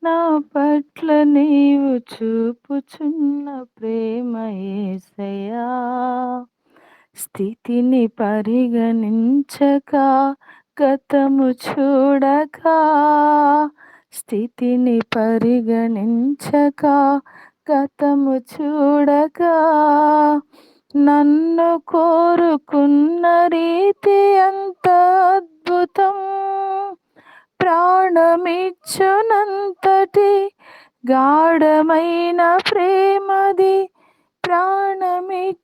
నా పట్ల నీవు చూపుచున్న ప్రేమ యేసయ్యా, స్థితిని పరిగణించక గతము చూడక, స్థితిని పరిగణించక గతము చూడక, నన్ను కోరుకున్న రీతి ఎంత అద్భుతం. ప్రాణమిచ్చునంతటి గాఢమైన ప్రేమది, ప్రాణమిచ్చునంతటి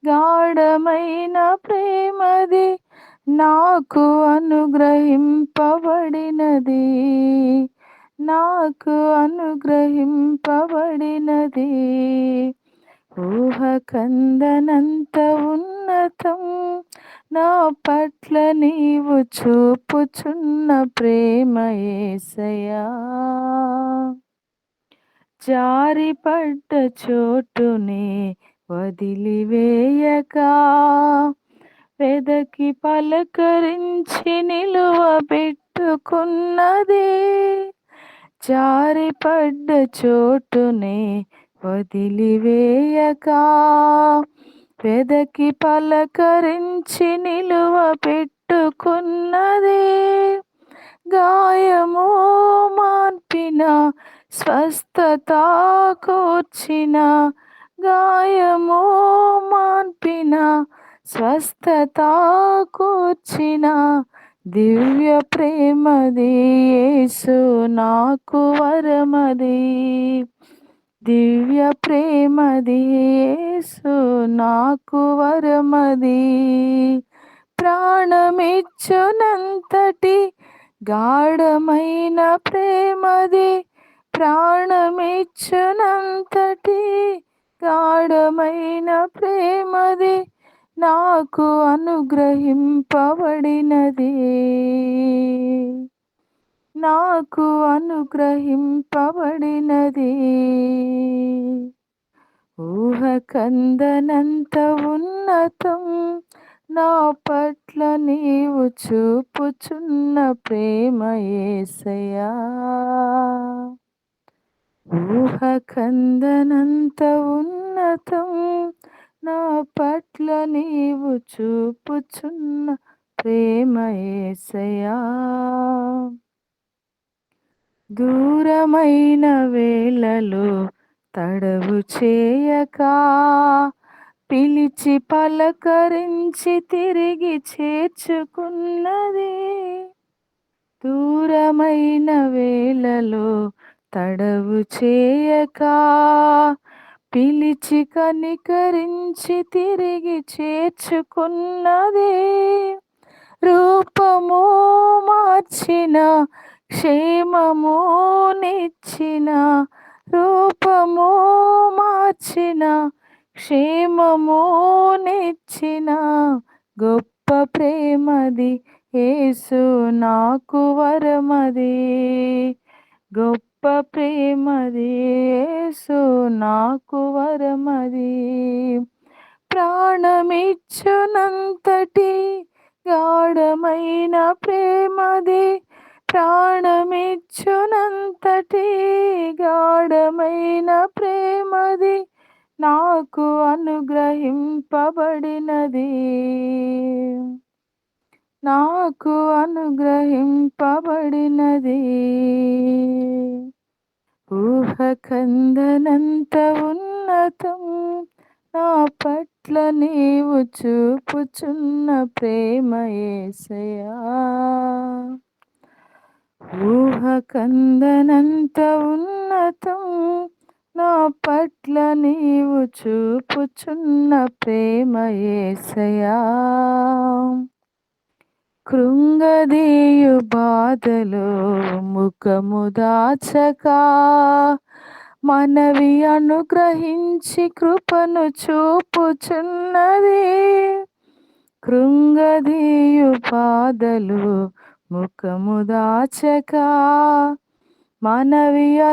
గాఢమైన ప్రేమది నాకు అనుగ్రహింపబడినది, నాకు అనుగ్రహింపబడినది. ఊహ కందనంత ఉన్నతం నా పట్ల నీవు చూపుచున్న ప్రేమ యేసయ్యా, జారిపడ్డ చోటునే వదిలివేయక, వెదకి పలకరించి నిలువబెట్టుకున్నది. జారిపడ్డ చోటునే వదిలివేయక, వెదకి పలకరించి నిలువబెట్టుకున్నది. గాయము మాన్పిన స్వస్థత కూర్చిన, గాయము మాన్పిన స్వస్థత కూర్చిన దివ్య ప్రేమది యేసు నాకు వరమది, దివ్య ప్రేమది యేసు నాకు వరమది. ప్రాణమిచ్చునంతటి గాఢమైన ప్రేమది, ప్రాణమిచ్చునంతటి గాఢమైన ప్రేమది నాకు అనుగ్రహింపబడినది, నాకు అనుగ్రహింపబడినది. ఊహ కందనంత ఉన్నతం నా పట్ల నీవు చూపుచున్న ప్రేమ యేసయ్యా, ఊహ కందనంత ఉన్నతం నా పట్ల నీవు చూపుచున్న ప్రేమ యేసయ్యా. దూరమైన వేళలో తడవు చేయక, పిలిచి పలకరించి తిరిగి చేర్చుకున్నది. దూరమైన వేళలో తడవు చేయక, పిలిచి కనికరించి తిరిగి చేర్చుకున్నది. రూపము మార్చిన క్షేమము నిచ్చిన, రూపము మార్చిన క్షేమము నిచ్చిన గొప్ప ప్రేమది యేసు నాకు వరమది, గొప్ప ప్రేమది యేసు నాకు వరమది. ప్రాణమిచ్చునంతటి గాఢమైన ప్రేమది, ప్రాణమిచ్చునంతటి గాఢమైన ప్రేమది నాకు అనుగ్రహింపబడినది, నాకు అనుగ్రహింపబడినది. ఊహ కందనంత ఉన్నతం నా పట్ల నీవు చూపుచున్న ప్రేమ యేసయ్యా, ఊహ కందనంత ఉన్నతం నా పట్ల నీవు చూపుచున్న ప్రేమ యేసయ్యా. కృంగదీయు బాధలో ముఖము దాచక, మనవి అనుగ్రహించి కృపను చూపుచున్నది. కృంగదీయు బాధలు ముఖము దాచక, మనవి